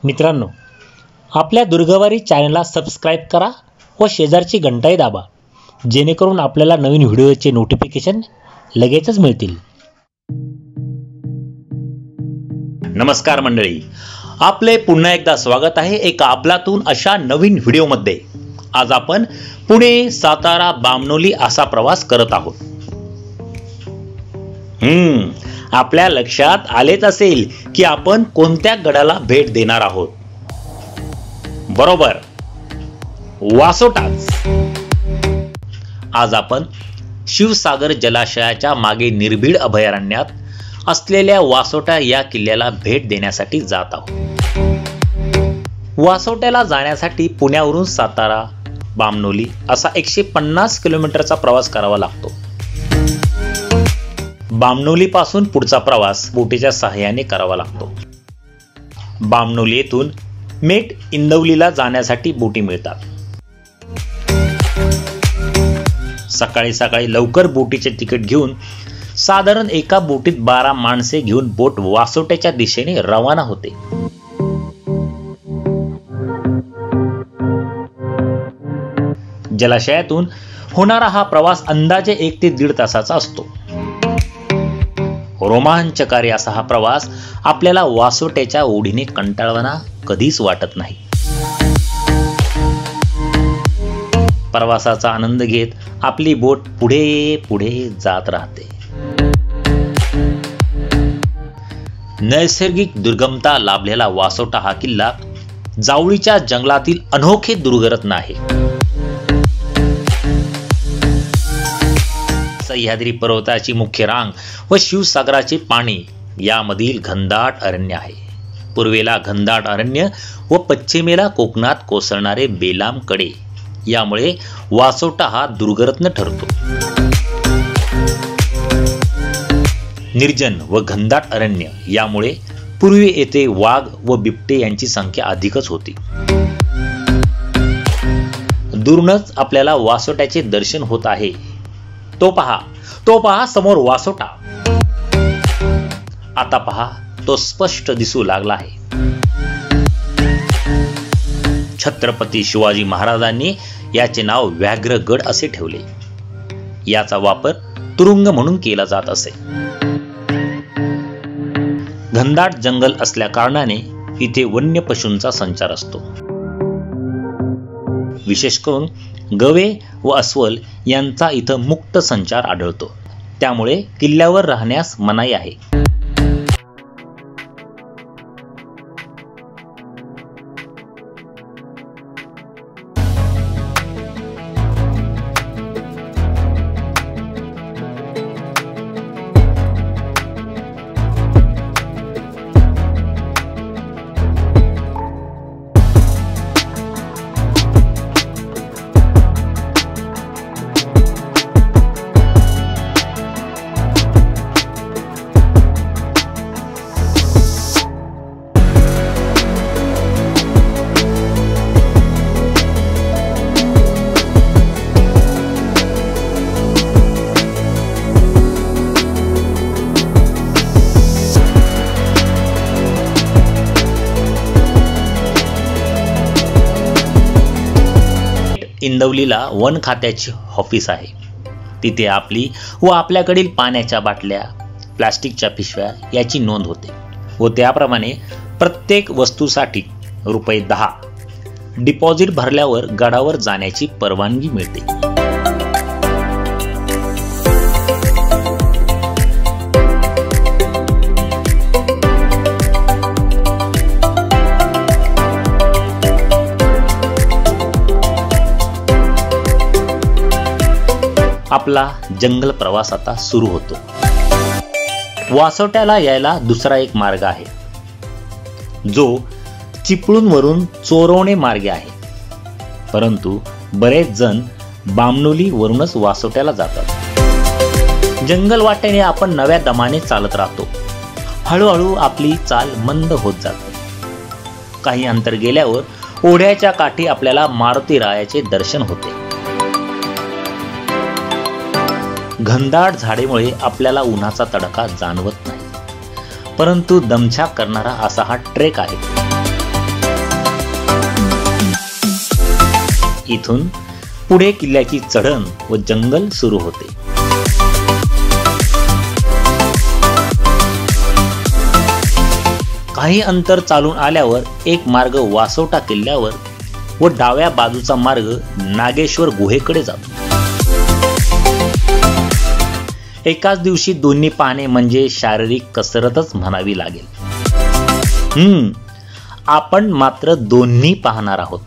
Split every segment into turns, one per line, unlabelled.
मित्रांनो, आपल्या दुर्गावारी चॅनलला सबस्क्राईब करा व शेजारची घंटाही दाबा, जेणेकरून आपल्याला नवीन व्हिडिओचे नोटिफिकेशन लगेचच मिळतील. नमस्कार मंडळी, आपले पुन्हा एकदा स्वागत आहे एका आपलातून अशा नवीन व्हिडिओमध्ये. आज आपण पुणे, सातारा, बामनोली असा प्रवास करत आहोत. आपल्या लक्षात आलेच असेल की आपण कोणत्या गडाला भेट देणार आहोत. बरोबर, वासोटाच. आज आपण शिवसागर जलाशयाच्या मागे निर्भीड अभयारण्यात असलेल्या वासोटा या किल्ल्याला भेट देण्यासाठी जात आहोत. वासोट्याला जाण्यासाठी पुण्यावरून सातारा, बामनोली असा 150 किलोमीटरचा प्रवास करावा लागतो. बामनोली पासून पुढचा प्रवास बोटीच्या सहाय्याने करावा लागतो. बामनोली येथून मेट इंदवलीला जाण्यासाठी बोटी मिळतात. सकाळी सकाळी लवकर बोटीचे तिकीट घेऊन साधारण एका बोटीत 12 माणसे घेऊन बोट वासोट्याच्या दिशेने रवाना होते. जलाशयातून होणारा हा प्रवास अंदाजे 1 ते 1.5 तासाचा असतो. रोमांचकारी असा हा प्रवास आपल्याला वासोट्याच्या ओढीने कंटाळवाणा कधीच वाटत नाही. प्रवासाचा आनंद घेत आपली बोट पुढे पुढे जात राहते. नैसर्गिक दुर्गमता लाभलेला वासोटा हा किल्ला जावळीच्या जंगलातील अनोखे दुर्गरत्न आहे. सह्याद्री पर्वताची मुख्य रांग व शिवसागराचे पाणी यामधील घनदाट अरण्य आहे. पूर्वेला घनदाट अरण्य व पश्चिमेला कोकणात कोसळणारे बेलाम कडे, यामुळे वासोटा हा दुर्गरत्न ठरतो. निर्जन व घनदाट अरण्य यामुळे पूर्वी येथे वाघ व बिबटे यांची संख्या अधिकच होती. दूरनच आपल्याला वासोट्याचे दर्शन होत आहे. तो पहा समोर वासोटा. आता पहा, तो स्पष्ट दिसू लागला आहे. छत्रपती शिवाजी महाराजांनी याचे नाव व्याघ्रगड असे ठेवले. याचा वापर तुरुंग म्हणून केला जात असे. घनदाट जंगल असल्या कारणाने इथे वन्य पशूंचा संचार असतो. विशेष करून गवे व अस्वल यांचा इथं मुक्त संचार आढळतो. त्यामुळे किल्ल्यावर राहण्यास मनाई आहे. इंदवलीला वन खात्याची ऑफिस आहे. तिथे आपली व आपल्याकडील पाण्याच्या बाटल्या, प्लास्टिकच्या पिशव्या याची नोंद होते व त्याप्रमाणे प्रत्येक वस्तूसाठी ₹10 डिपॉझिट भरल्यावर गडावर जाण्याची परवानगी मिळते. आपला जंगल प्रवास आता सुरू होतो. वासोट्याला यायला दुसरा एक मार्ग आहे, जो चिपळूणवरून चोरवणे मार्गे आहे. परंतु बरेच जण बामनोली वरूनच वासोट्याला जातात. जंगल वाटेने आपण नव्या दमाने चालत राहतो. हळूहळू आपली चाल मंद होत जाते. काही अंतर गेल्यावर ओढ्याच्या काठी आपल्याला मारुती रायाचे दर्शन होते. घनदाट झाडेमुळे आपल्याला उन्हाचा तडका जाणवत नाही, परंतु दमछाक करणारा असा हा ट्रेक आहे. इथून पुढे किल्ल्याची चढण व जंगल सुरू होते. काही अंतर चालून आल्यावर एक मार्ग वासोटा किल्ल्यावर व डाव्या बाजूचा मार्ग नागेश्वर गुहेकडे जातो. एकाच दिवशी दोन्ही पाहणे म्हणजे शारीरिक कसरतच म्हणावी लागेल. आपण मात्र दोन्ही पाहणार आहोत.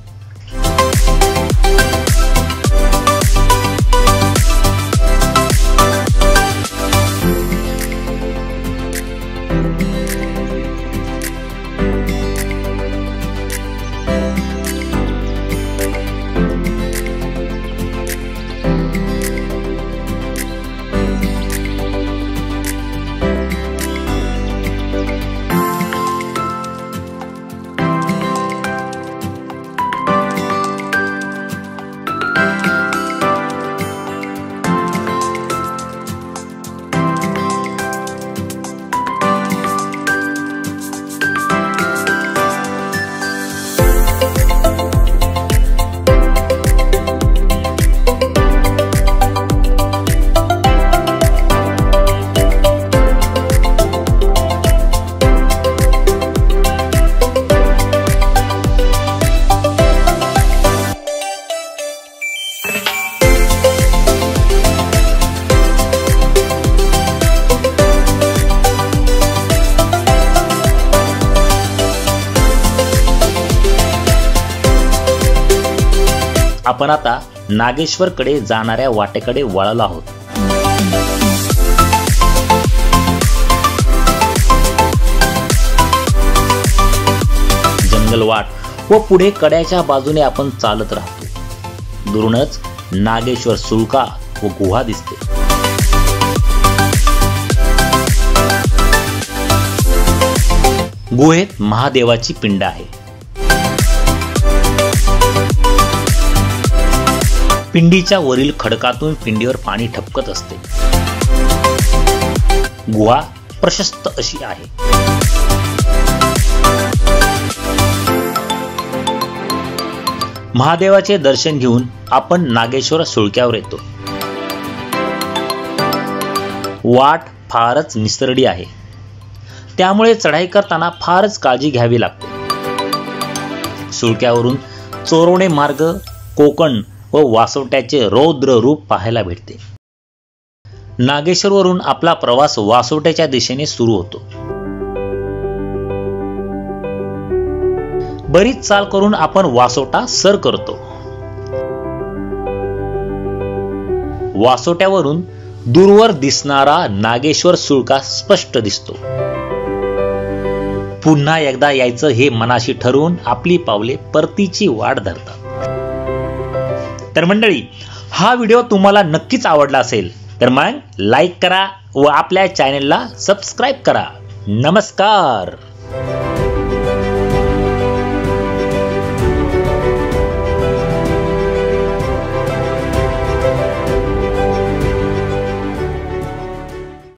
आपण आता नागेश्वरकडे जाणाऱ्या वाटेकडे वळलो आहोत. जंगलवाट व पुढे कड्याच्या बाजूने आपण चालत राहतो. दुरूनच नागेश्वर सुळका व गुहा दिसते. गुहेत महादेवाची पिंड आहे. पिंडीच्या वरील खडकातून पिंडीवर पाणी ठपकत असते. गुहा प्रशस्त अशी आहे. महादेवाचे दर्शन घेऊन आपण नागेश्वर सुळक्यावर येतो. वाट फारच निसरडी आहे, त्यामुळे चढाई करताना फारच काळजी घ्यावी लागते. सुळक्यावरून चोरवणे मार्ग, कोकण व वासोट्याचे रौद्र रूप पाहायला भेटते. नागेश्वरवरून आपला प्रवास वासोट्याच्या दिशेने सुरू होतो. बरीच चाल करून आपण वासोटा सर करतो. वासोट्यावरून दूरवर दिसणारा नागेश्वर सुळका स्पष्ट दिसतो. पुन्हा एकदा यायचं हे मनाशी ठरवून आपली पावले परतीची वाट धरतात. तर मंडळी, हा व्हिडिओ तुम्हाला नक्कीच आवडला असेल तर मग लाईक करा व आपल्या चॅनेलला सबस्क्राईब करा. नमस्कार.